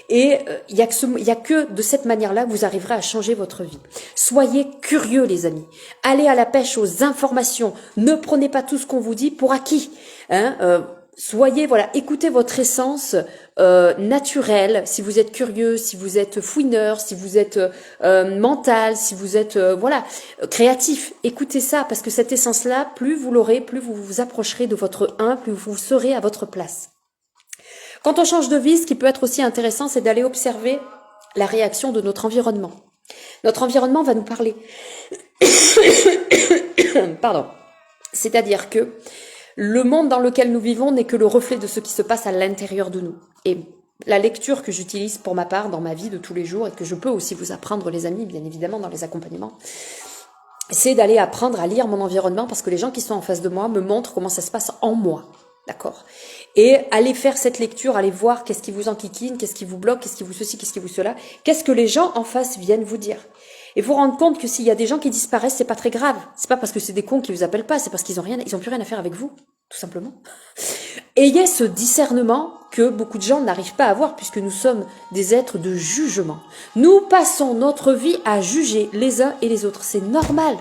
Et il y a que de cette manière-là que vous arriverez à changer votre vie. Soyez curieux, les amis. Allez à la pêche aux informations. Ne prenez pas tout ce qu'on vous dit pour acquis. Voilà, écoutez votre essence naturelle. Si vous êtes curieux, si vous êtes fouineur, si vous êtes mental, si vous êtes créatif, écoutez ça parce que cette essence-là, plus vous l'aurez, plus vous vous approcherez de votre plus vous serez à votre place. Quand on change de vie, ce qui peut être aussi intéressant, c'est d'aller observer la réaction de notre environnement. Notre environnement va nous parler. Pardon. C'est-à-dire que le monde dans lequel nous vivons n'est que le reflet de ce qui se passe à l'intérieur de nous. Et la lecture que j'utilise pour ma part dans ma vie de tous les jours et que je peux aussi vous apprendre, les amis, bien évidemment, dans les accompagnements, c'est d'aller apprendre à lire mon environnement parce que les gens qui sont en face de moi me montrent comment ça se passe en moi. D'accord? Et allez faire cette lecture, allez voir qu'est-ce qui vous enquiquine, qu'est-ce qui vous bloque, qu'est-ce qui vous ceci, qu'est-ce qui vous cela, qu'est-ce que les gens en face viennent vous dire. Et vous rendre compte que s'il y a des gens qui disparaissent, c'est pas très grave. C'est pas parce que c'est des cons qui vous appellent pas, c'est parce qu'ils ont plus rien à faire avec vous, tout simplement. Ayez ce discernement que beaucoup de gens n'arrivent pas à avoir puisque nous sommes des êtres de jugement. Nous passons notre vie à juger les uns et les autres. C'est normal.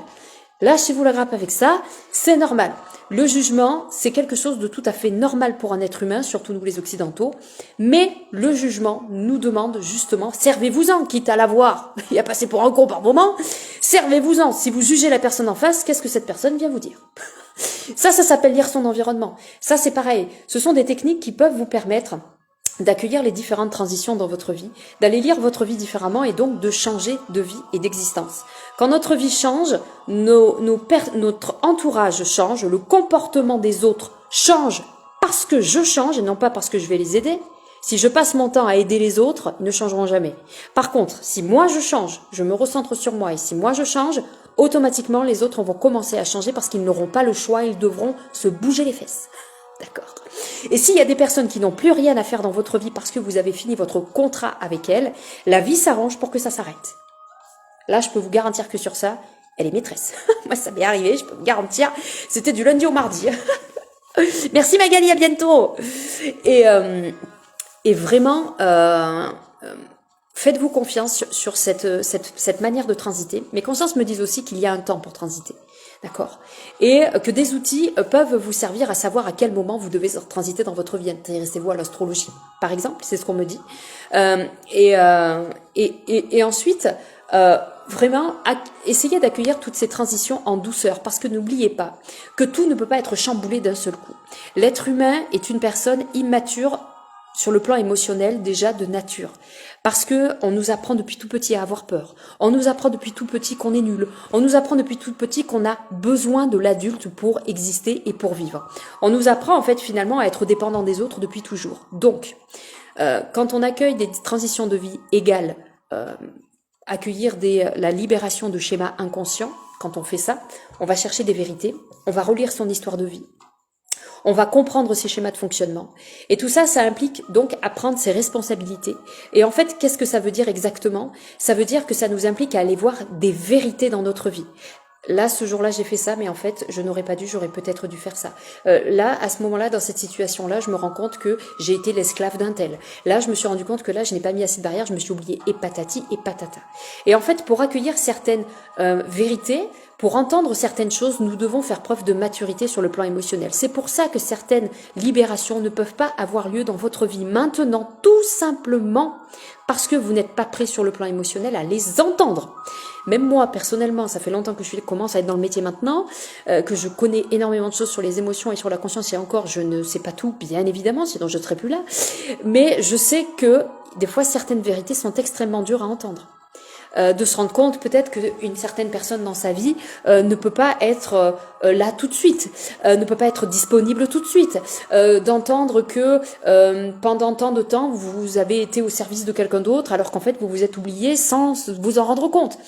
Lâchez-vous la grappe avec ça, c'est normal. Le jugement, c'est quelque chose de tout à fait normal pour un être humain, surtout nous les occidentaux. Mais le jugement nous demande justement, servez-vous-en, quitte à l'avoir et à passer pour un con par moment, servez-vous-en. Si vous jugez la personne en face, qu'est-ce que cette personne vient vous dire? Ça s'appelle lire son environnement. Ça, c'est pareil. Ce sont des techniques qui peuvent vous permettre d'accueillir les différentes transitions dans votre vie, d'aller lire votre vie différemment et donc de changer de vie et d'existence. Quand notre vie change, notre entourage change, le comportement des autres change parce que je change et non pas parce que je vais les aider. Si je passe mon temps à aider les autres, ils ne changeront jamais. Par contre, si moi je change, je me recentre sur moi et si moi je change, automatiquement les autres vont commencer à changer parce qu'ils n'auront pas le choix, ils devront se bouger les fesses. D'accord. Et s'il y a des personnes qui n'ont plus rien à faire dans votre vie parce que vous avez fini votre contrat avec elles, la vie s'arrange pour que ça s'arrête. Là, je peux vous garantir que sur ça, elle est maîtresse. Moi, ça m'est arrivé, je peux vous garantir. C'était du lundi au mardi. Merci Magali, à bientôt. Et vraiment, faites-vous confiance sur cette manière de transiter. Mes consciences me disent aussi qu'il y a un temps pour transiter. D'accord. Et que des outils peuvent vous servir à savoir à quel moment vous devez transiter dans votre vie. Intéressez-vous à l'astrologie, par exemple, c'est ce qu'on me dit. Et ensuite, vraiment, essayez d'accueillir toutes ces transitions en douceur, parce que n'oubliez pas que tout ne peut pas être chamboulé d'un seul coup. L'être humain est une personne immature sur le plan émotionnel déjà de nature. Parce que on nous apprend depuis tout petit à avoir peur. On nous apprend depuis tout petit qu'on est nul. On nous apprend depuis tout petit qu'on a besoin de l'adulte pour exister et pour vivre. On nous apprend en fait finalement à être dépendant des autres depuis toujours. Donc, quand on accueille des transitions de vie égales, accueillir la libération de schémas inconscients, quand on fait ça, on va chercher des vérités, on va relire son histoire de vie. On va comprendre ces schémas de fonctionnement. Et tout ça, ça implique donc à prendre ses responsabilités. Et en fait, qu'est-ce que ça veut dire exactement? Ça veut dire que ça nous implique à aller voir des vérités dans notre vie. Là, ce jour-là, j'ai fait ça, mais en fait, je n'aurais pas dû, j'aurais peut-être dû faire ça. Là, à ce moment-là, dans cette situation-là, je me rends compte que j'ai été l'esclave d'un tel. Là, je me suis rendu compte que là, je n'ai pas mis assez de barrières, je me suis oubliée et patati et patata. Et en fait, pour accueillir certaines vérités, pour entendre certaines choses, nous devons faire preuve de maturité sur le plan émotionnel. C'est pour ça que certaines libérations ne peuvent pas avoir lieu dans votre vie maintenant, tout simplement parce que vous n'êtes pas prêt sur le plan émotionnel à les entendre. Même moi, personnellement, ça fait longtemps que je commence à être dans le métier maintenant, que je connais énormément de choses sur les émotions et sur la conscience, et encore, je ne sais pas tout, bien évidemment, sinon je ne serais plus là. Mais je sais que des fois, certaines vérités sont extrêmement dures à entendre. de se rendre compte peut-être qu'une certaine personne dans sa vie ne peut pas être là tout de suite, ne peut pas être disponible tout de suite, d'entendre que pendant tant de temps vous avez été au service de quelqu'un d'autre alors qu'en fait vous vous êtes oublié sans vous en rendre compte.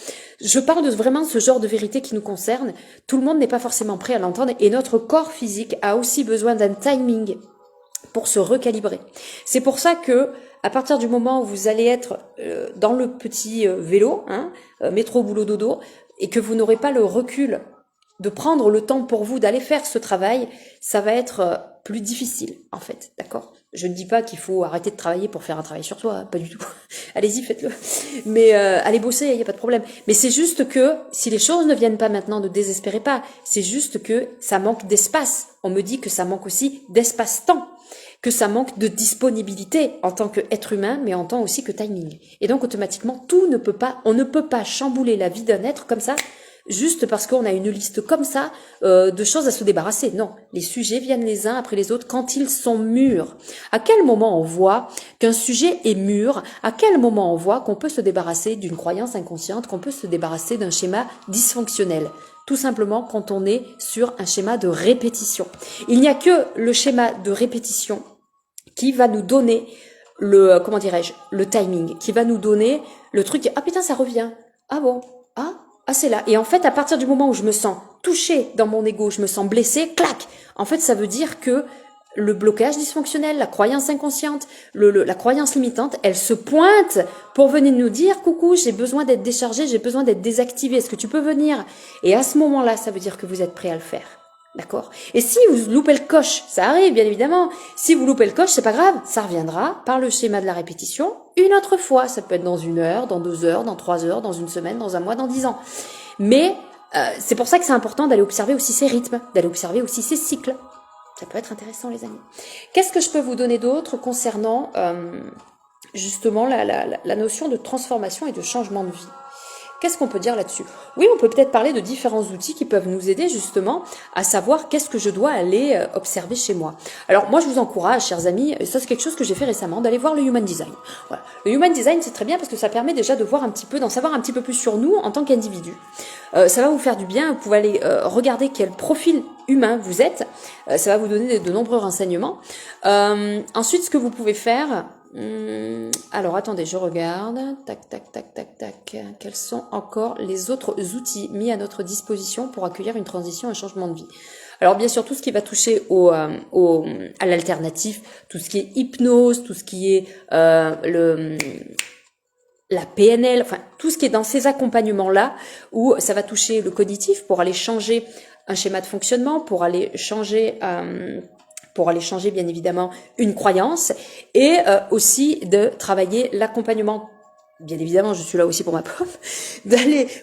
Je parle de vraiment ce genre de vérité qui nous concerne. Tout le monde n'est pas forcément prêt à l'entendre et notre corps physique a aussi besoin d'un timing pour se recalibrer. C'est pour ça que à partir du moment où vous allez être dans le petit vélo, métro boulot dodo, et que vous n'aurez pas le recul de prendre le temps pour vous d'aller faire ce travail, ça va être plus difficile en fait, d'accord? Je ne dis pas qu'il faut arrêter de travailler pour faire un travail sur soi, pas du tout. Allez-y, faites-le. Mais allez bosser, il n'y a pas de problème. Mais c'est juste que si les choses ne viennent pas maintenant, ne désespérez pas. C'est juste que ça manque d'espace. On me dit que ça manque aussi d'espace-temps, que ça manque de disponibilité en tant qu'être humain, mais en tant aussi que timing. Et donc automatiquement, on ne peut pas chambouler la vie d'un être comme ça, juste parce qu'on a une liste comme ça de choses à se débarrasser. Non, les sujets viennent les uns après les autres quand ils sont mûrs. À quel moment on voit qu'un sujet est mûr? À quel moment on voit qu'on peut se débarrasser d'une croyance inconsciente, qu'on peut se débarrasser d'un schéma dysfonctionnel? Tout simplement quand on est sur un schéma de répétition. Il n'y a que le schéma de répétition qui va nous donner le, comment dirais-je, le timing, qui va nous donner le truc, ah putain ça revient, ah bon, ah c'est là. Et en fait, à partir du moment où je me sens touchée dans mon ego, je me sens blessée, clac. En fait, ça veut dire que le blocage dysfonctionnel, la croyance inconsciente, la croyance limitante, elle se pointe pour venir nous dire, coucou, j'ai besoin d'être déchargée, j'ai besoin d'être désactivée, est-ce que tu peux venir? Et à ce moment-là, ça veut dire que vous êtes prêt à le faire. D'accord? Et si vous loupez le coche, ça arrive, bien évidemment. Si vous loupez le coche, c'est pas grave. Ça reviendra par le schéma de la répétition une autre fois. Ça peut être dans 1 heure, dans 2 heures, dans 3 heures, dans 1 semaine, dans 1 mois, dans 10 ans. Mais, c'est pour ça que c'est important d'aller observer aussi ces rythmes, d'aller observer aussi ces cycles. Ça peut être intéressant, les amis. Qu'est-ce que je peux vous donner d'autre concernant, justement, la notion de transformation et de changement de vie? Qu'est-ce qu'on peut dire là-dessus? Oui, on peut peut-être parler de différents outils qui peuvent nous aider justement à savoir qu'est-ce que je dois aller observer chez moi. Alors moi, je vous encourage, chers amis, et ça c'est quelque chose que j'ai fait récemment, d'aller voir le Human Design. Voilà. Le Human Design, c'est très bien parce que ça permet déjà de voir un petit peu, d'en savoir un petit peu plus sur nous en tant qu'individu. Ça va vous faire du bien, vous pouvez aller regarder quel profil humain vous êtes, ça va vous donner de nombreux renseignements. Ensuite, ce que vous pouvez faire... alors attendez, je regarde. Tac, tac, tac, tac, tac. Quels sont encore les autres outils mis à notre disposition pour accueillir une transition, un changement de vie? Alors bien sûr, tout ce qui va toucher à l'alternatif, tout ce qui est hypnose, tout ce qui est la PNL, enfin tout ce qui est dans ces accompagnements-là, où ça va toucher le cognitif pour aller changer un schéma de fonctionnement, pour aller changer bien évidemment une croyance, et aussi de travailler l'accompagnement. Bien évidemment, je suis là aussi pour ma prof,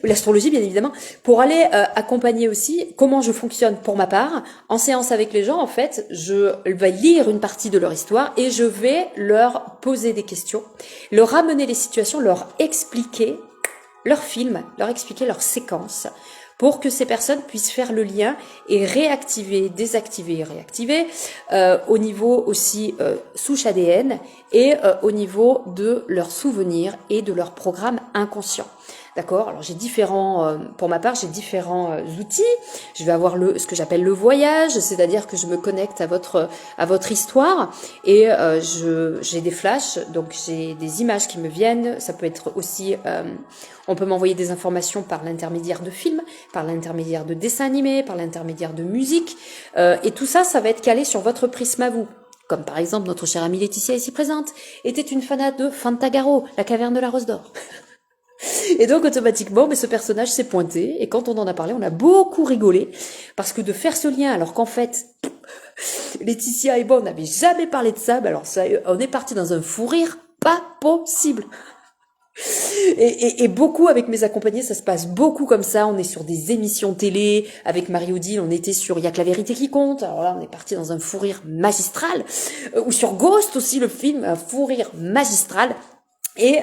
l'astrologie bien évidemment, pour aller accompagner aussi comment je fonctionne pour ma part. En séance avec les gens, en fait, je vais lire une partie de leur histoire et je vais leur poser des questions, leur ramener les situations, leur expliquer leur film, leur expliquer leur séquence, pour que ces personnes puissent faire le lien et réactiver, désactiver et réactiver au niveau aussi souche ADN et au niveau de leurs souvenirs et de leur programme inconscient. D'accord? Alors j'ai différents, pour ma part, j'ai différents outils. Je vais avoir ce que j'appelle le voyage, c'est-à-dire que je me connecte à votre histoire et j'ai des flashs, donc j'ai des images qui me viennent. Ça peut être aussi, on peut m'envoyer des informations par l'intermédiaire de films, par l'intermédiaire de dessins animés, par l'intermédiaire de musique, et tout ça, ça va être calé sur votre prisme à vous. Comme par exemple notre chère amie Laetitia ici présente était une fanate de Fantagaro, la caverne de la Rose d'Or. Et donc automatiquement, ce personnage s'est pointé, et quand on en a parlé, on a beaucoup rigolé, parce que de faire ce lien, alors qu'en fait, Laetitia et moi, on n'avait jamais parlé de ça, alors ça, on est parti dans un fou rire pas possible. Et beaucoup avec mes accompagnés, ça se passe beaucoup comme ça. On est sur des émissions télé. Avec Marie-Odile, on était sur Il y a que la vérité qui compte. Alors là, on est parti dans un fou rire magistral. Ou sur Ghost aussi, le film, un fou rire magistral. Et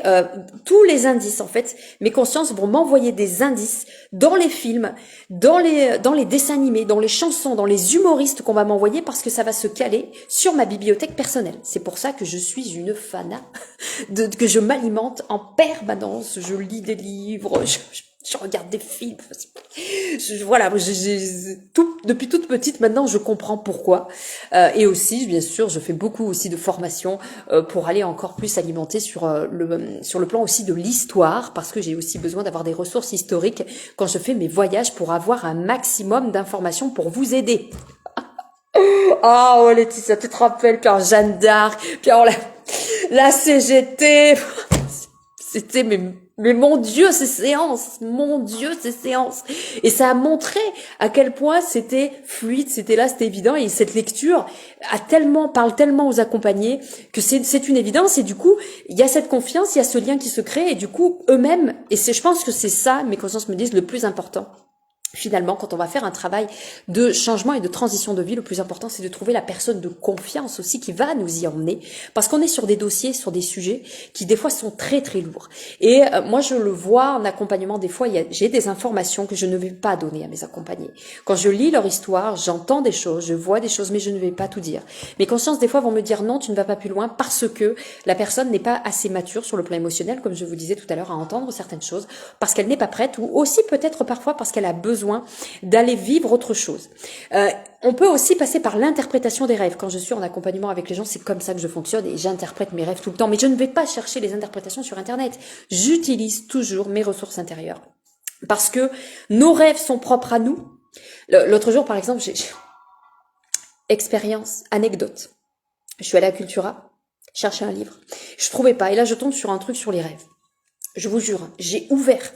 tous les indices, en fait, mes consciences vont m'envoyer des indices dans les films, dans les dessins animés, dans les chansons, dans les humoristes qu'on va m'envoyer parce que ça va se caler sur ma bibliothèque personnelle. C'est pour ça que je suis une fana, que je m'alimente en permanence. Je lis des livres, je regarde des films. Voilà, depuis toute petite, maintenant, je comprends pourquoi. Et aussi, bien sûr, je fais beaucoup aussi de formations pour aller encore plus alimenter sur le plan aussi de l'histoire, parce que j'ai aussi besoin d'avoir des ressources historiques quand je fais mes voyages pour avoir un maximum d'informations pour vous aider. Ah, oh Laetitia, tu te rappelles, puis Jeanne d'Arc, puis la CGT, c'était mais mon Dieu, ces séances, mon Dieu, ces séances. Et ça a montré à quel point c'était fluide, c'était là, c'était évident. Et cette lecture parle tellement aux accompagnés que c'est une évidence. Et du coup, il y a cette confiance, il y a ce lien qui se crée. Et du coup, eux-mêmes, je pense que c'est ça, mes consciences me disent, le plus important. Finalement, quand on va faire un travail de changement et de transition de vie, le plus important, c'est de trouver la personne de confiance aussi qui va nous y emmener. Parce qu'on est sur des dossiers, sur des sujets qui, des fois, sont très, très lourds. Et moi, je le vois en accompagnement. Des fois, j'ai des informations que je ne vais pas donner à mes accompagnés. Quand je lis leur histoire, j'entends des choses, je vois des choses, mais je ne vais pas tout dire. Mes consciences, des fois, vont me dire non, tu ne vas pas plus loin parce que la personne n'est pas assez mature sur le plan émotionnel, comme je vous disais tout à l'heure, à entendre certaines choses, parce qu'elle n'est pas prête, ou aussi peut-être parfois parce qu'elle a besoin d'aller vivre autre chose. On peut aussi passer par l'interprétation des rêves. Quand je suis en accompagnement avec les gens, c'est comme ça que je fonctionne et j'interprète mes rêves tout le temps. Mais je ne vais pas chercher les interprétations sur Internet. J'utilise toujours mes ressources intérieures. Parce que nos rêves sont propres à nous. L'autre jour, par exemple, j'ai expérience, anecdote. Je suis allée à Cultura, chercher un livre. Je trouvais pas. Et là, je tombe sur un truc sur les rêves. Je vous jure, j'ai ouvert.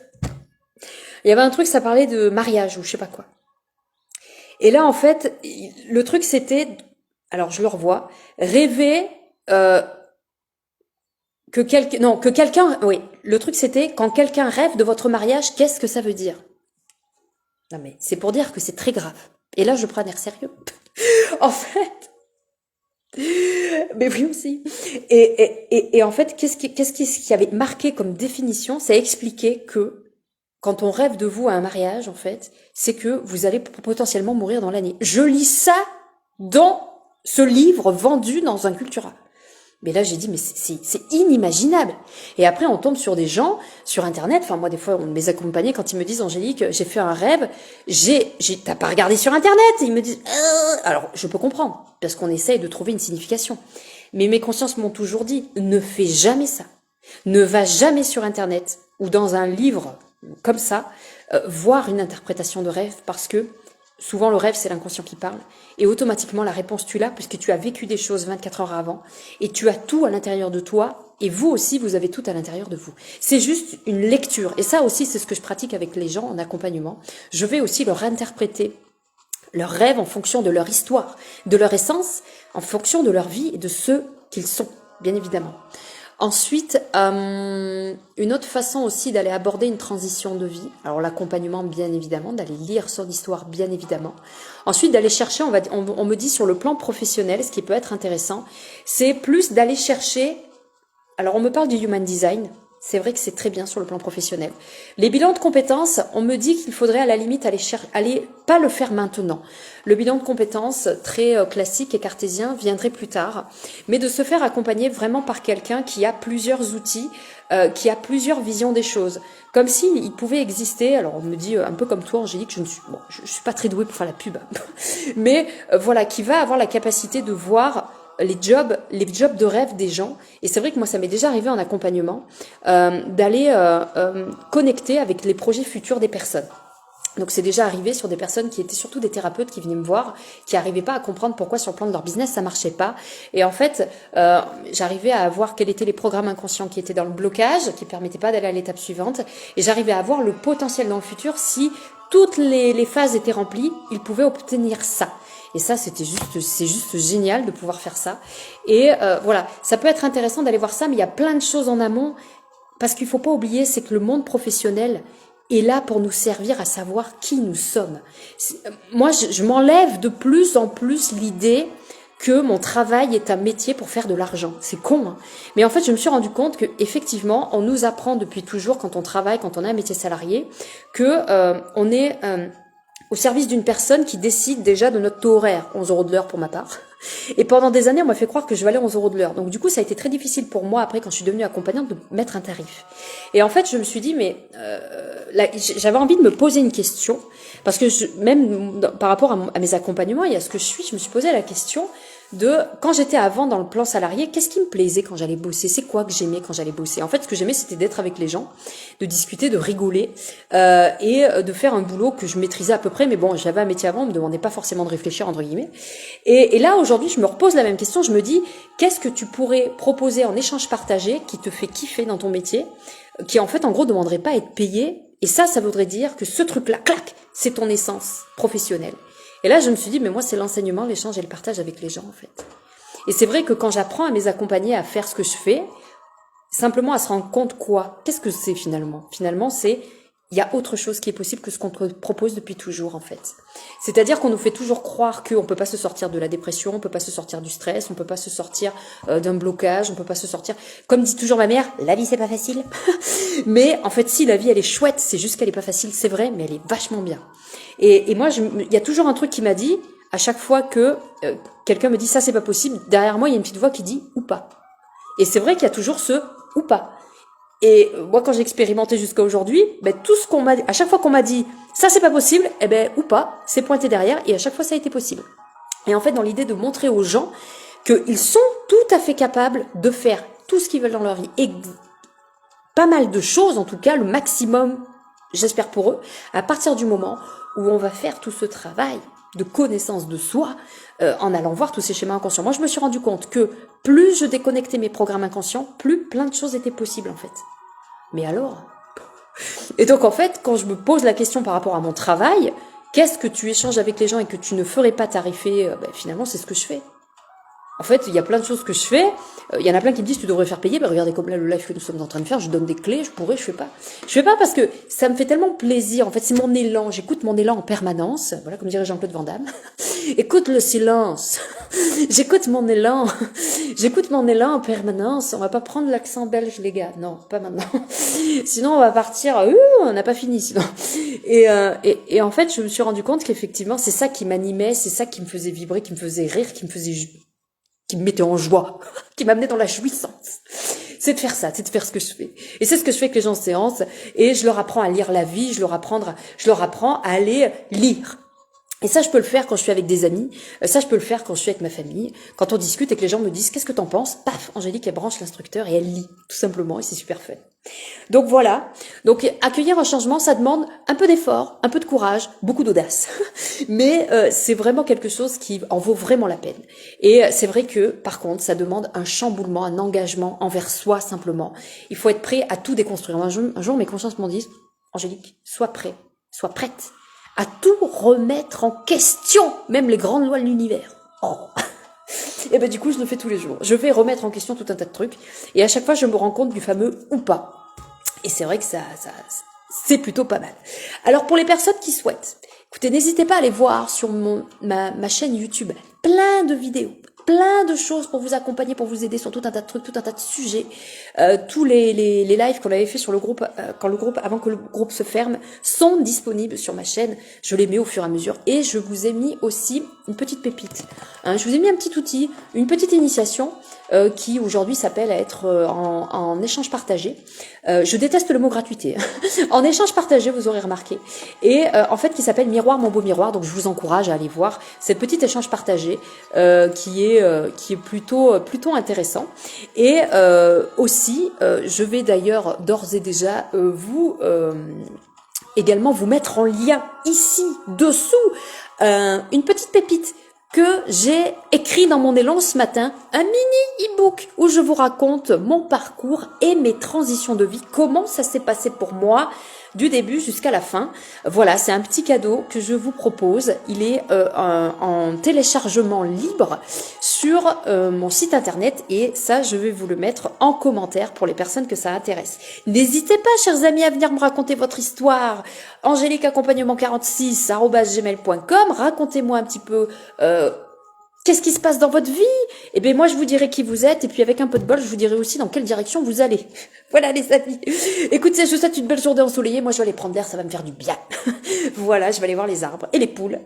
Il y avait un truc, ça parlait de mariage ou je sais pas quoi. Et là, en fait, le truc, c'était, alors je le revois, rêver que quelqu'un, oui, le truc, c'était quand quelqu'un rêve de votre mariage, qu'est-ce que ça veut dire? Non mais c'est pour dire que c'est très grave. Et là, je prends un air sérieux. En fait, mais oui aussi. Et en fait, qu'est-ce qui avait marqué comme définition? Ça expliquait que quand on rêve de vous à un mariage, en fait, c'est que vous allez potentiellement mourir dans l'année. Je lis ça dans ce livre vendu dans un Cultura. Mais là, j'ai dit, mais c'est inimaginable. Et après, on tombe sur des gens, sur Internet. Enfin, moi, des fois, on mes accompagnés, quand ils me disent, Angélique, j'ai fait un rêve, t'as pas regardé sur Internet? Et ils me disent, alors, je peux comprendre, parce qu'on essaye de trouver une signification. Mais mes consciences m'ont toujours dit, ne fais jamais ça. Ne va jamais sur Internet ou dans un livre comme ça, voir une interprétation de rêve, parce que souvent le rêve c'est l'inconscient qui parle et automatiquement la réponse tu l'as puisque tu as vécu des choses 24 heures avant et tu as tout à l'intérieur de toi et vous aussi vous avez tout à l'intérieur de vous. C'est juste une lecture et ça aussi c'est ce que je pratique avec les gens en accompagnement. Je vais aussi leur interpréter leurs rêves en fonction de leur histoire, de leur essence, en fonction de leur vie et de ce qu'ils sont, bien évidemment. Ensuite, une autre façon aussi d'aller aborder une transition de vie, alors l'accompagnement bien évidemment, d'aller lire son histoire bien évidemment. Ensuite, d'aller chercher, on me dit sur le plan professionnel, ce qui peut être intéressant, c'est plus d'aller chercher, alors on me parle du Human Design, c'est vrai que c'est très bien sur le plan professionnel. Les bilans de compétences, on me dit qu'il faudrait à la limite aller pas le faire maintenant. Le bilan de compétences, très classique et cartésien, viendrait plus tard. Mais de se faire accompagner vraiment par quelqu'un qui a plusieurs outils, qui a plusieurs visions des choses. Comme s'il pouvait exister, alors on me dit un peu comme toi Angélique, je suis pas très douée pour faire la pub, mais voilà, qui va avoir la capacité de voir les jobs de rêve des gens. Et c'est vrai que moi, ça m'est déjà arrivé en accompagnement d'aller connecter avec les projets futurs des personnes. Donc c'est déjà arrivé sur des personnes qui étaient surtout des thérapeutes qui venaient me voir, qui n'arrivaient pas à comprendre pourquoi sur le plan de leur business ça marchait pas. Et en fait, j'arrivais à voir quels étaient les programmes inconscients qui étaient dans le blocage, qui permettaient pas d'aller à l'étape suivante. Et j'arrivais à voir le potentiel dans le futur si toutes les phases étaient remplies, ils pouvaient obtenir ça. Et ça, c'est juste génial de pouvoir faire ça. Et voilà, ça peut être intéressant d'aller voir ça, mais il y a plein de choses en amont. Parce qu'il faut pas oublier, c'est que le monde professionnel est là pour nous servir à savoir qui nous sommes. Moi, je m'enlève de plus en plus l'idée que mon travail est un métier pour faire de l'argent. C'est con, hein. Mais en fait, je me suis rendu compte que effectivement, on nous apprend depuis toujours, quand on travaille, quand on a un métier salarié, que on est au service d'une personne qui décide déjà de notre taux horaire, 11 € de l'heure pour ma part. Et pendant des années, on m'a fait croire que je valais 11 € de l'heure. Donc du coup, ça a été très difficile pour moi, après, quand je suis devenue accompagnante, de mettre un tarif. Et en fait, je me suis dit, mais j'avais envie de me poser une question, parce que même par rapport à mes accompagnements et à ce que je suis, je me suis posé la question de, quand j'étais avant dans le plan salarié, qu'est-ce qui me plaisait quand j'allais bosser? C'est quoi que j'aimais quand j'allais bosser? En fait, ce que j'aimais, c'était d'être avec les gens, de discuter, de rigoler, et de faire un boulot que je maîtrisais à peu près. Mais bon, j'avais un métier avant, on me demandait pas forcément de réfléchir, entre guillemets. Et là, aujourd'hui, je me repose la même question. Je me dis, qu'est-ce que tu pourrais proposer en échange partagé qui te fait kiffer dans ton métier, qui en fait, en gros, ne demanderait pas à être payé? Et ça voudrait dire que ce truc-là, clac, c'est ton essence professionnelle. Et là, je me suis dit, mais moi, c'est l'enseignement, l'échange et le partage avec les gens, en fait. Et c'est vrai que quand j'apprends à mes accompagnés à faire ce que je fais, simplement à se rendre compte quoi? Qu'est-ce que c'est finalement? Finalement, il y a autre chose qui est possible que ce qu'on te propose depuis toujours, en fait. C'est-à-dire qu'on nous fait toujours croire qu'on peut pas se sortir de la dépression, on peut pas se sortir du stress, on peut pas se sortir d'un blocage, on peut pas se sortir, comme dit toujours ma mère, la vie c'est pas facile. Mais en fait, si, la vie elle est chouette, c'est juste qu'elle est pas facile, c'est vrai, mais elle est vachement bien. Et moi, il y a toujours un truc qui m'a dit, à chaque fois que quelqu'un me dit ça c'est pas possible, derrière moi il y a une petite voix qui dit ou pas. Et c'est vrai qu'il y a toujours ce ou pas. Et moi, quand j'ai expérimenté jusqu'à aujourd'hui, tout ce qu'on m'a dit, à chaque fois qu'on m'a dit ça c'est pas possible, ou pas, c'est pointé derrière, et à chaque fois ça a été possible. Et en fait, dans l'idée de montrer aux gens qu'ils sont tout à fait capables de faire tout ce qu'ils veulent dans leur vie, et pas mal de choses, en tout cas, le maximum, j'espère pour eux, à partir du moment où on va faire tout ce travail de connaissance de soi, en allant voir tous ces schémas inconscients. Moi, je me suis rendu compte que plus je déconnectais mes programmes inconscients, plus plein de choses étaient possibles, en fait. Mais alors? Et donc, en fait, quand je me pose la question par rapport à mon travail, qu'est-ce que tu échanges avec les gens et que tu ne ferais pas tarifer? Finalement, c'est ce que je fais. En fait, il y a plein de choses que je fais. Il y en a plein qui me disent tu devrais faire payer. Regardez comme là le live que nous sommes en train de faire. Je donne des clés, je pourrais, je fais pas. Je fais pas parce que ça me fait tellement plaisir. En fait, c'est mon élan. J'écoute mon élan en permanence. Voilà, comme dirait Jean-Claude Van Damme. Écoute le silence. J'écoute mon élan. J'écoute mon élan en permanence. On va pas prendre l'accent belge, les gars. Non, pas maintenant. Sinon, on va partir. On n'a pas fini sinon. Et en fait, je me suis rendu compte qu'effectivement, c'est ça qui m'animait, c'est ça qui me faisait vibrer, qui me faisait rire, qui me mettait en joie, qui m'amenait dans la jouissance. C'est de faire ça, c'est de faire ce que je fais. Et c'est ce que je fais avec les gens en séance. Et je leur apprends à lire la vie, je leur apprends à aller lire. Et ça, je peux le faire quand je suis avec des amis. Ça, je peux le faire quand je suis avec ma famille. Quand on discute et que les gens me disent « Qu'est-ce que t'en penses ?» Paf, Angélique, elle branche l'instructeur et elle lit, tout simplement. Et c'est super fun. Donc voilà. Donc accueillir un changement, ça demande un peu d'effort, un peu de courage, beaucoup d'audace. Mais c'est vraiment quelque chose qui en vaut vraiment la peine. Et c'est vrai que, par contre, ça demande un chamboulement, un engagement envers soi simplement. Il faut être prêt à tout déconstruire. Un jour mes consciences m'ont dit « Angélique, sois prêt, sois prête à tout remettre en question, même les grandes lois de l'univers. » Oh. Et du coup, je le fais tous les jours. Je vais remettre en question tout un tas de trucs. Et à chaque fois, je me rends compte du fameux ou pas. Et c'est vrai que ça c'est plutôt pas mal. Alors, pour les personnes qui souhaitent, écoutez, n'hésitez pas à aller voir sur ma chaîne YouTube plein de vidéos, plein de choses pour vous accompagner, pour vous aider sur tout un tas de trucs, tout un tas de sujets. Tous les lives qu'on avait fait sur le groupe, avant que le groupe se ferme, sont disponibles sur ma chaîne. Je les mets au fur et à mesure. Et je vous ai mis aussi une petite pépite. Je vous ai mis un petit outil, une petite initiation qui aujourd'hui s'appelle à être en échange partagé. Je déteste le mot gratuité. En échange partagé, vous aurez remarqué. Et en fait, qui s'appelle Miroir, mon beau miroir. Donc, je vous encourage à aller voir cette petite échange partagé qui est plutôt intéressant. Et aussi, je vais d'ailleurs d'ores et déjà également vous mettre en lien ici dessous une petite pépite que j'ai écrit dans mon élan ce matin, un mini e-book où je vous raconte mon parcours et mes transitions de vie, comment ça s'est passé pour moi du début jusqu'à la fin. Voilà, c'est un petit cadeau que je vous propose. Il est en téléchargement libre sur mon site internet et ça, je vais vous le mettre en commentaire pour les personnes que ça intéresse. N'hésitez pas, chers amis, à venir me raconter votre histoire. angéliqueaccompagnement46@gmail.com. Racontez-moi un petit peu Qu'est-ce qui se passe dans votre vie? Eh bien, moi, je vous dirai qui vous êtes, et puis avec un peu de bol, je vous dirai aussi dans quelle direction vous allez. Voilà, les amis. Écoutez, je vous souhaite une belle journée ensoleillée. Moi, je vais aller prendre l'air, ça va me faire du bien. Voilà, je vais aller voir les arbres et les poules.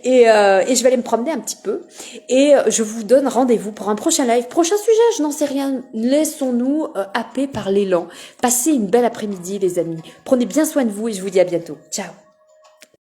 Et je vais aller me promener un petit peu. Et je vous donne rendez-vous pour un prochain live. Prochain sujet, je n'en sais rien. Laissons-nous happer par l'élan. Passez une belle après-midi, les amis. Prenez bien soin de vous et je vous dis à bientôt. Ciao.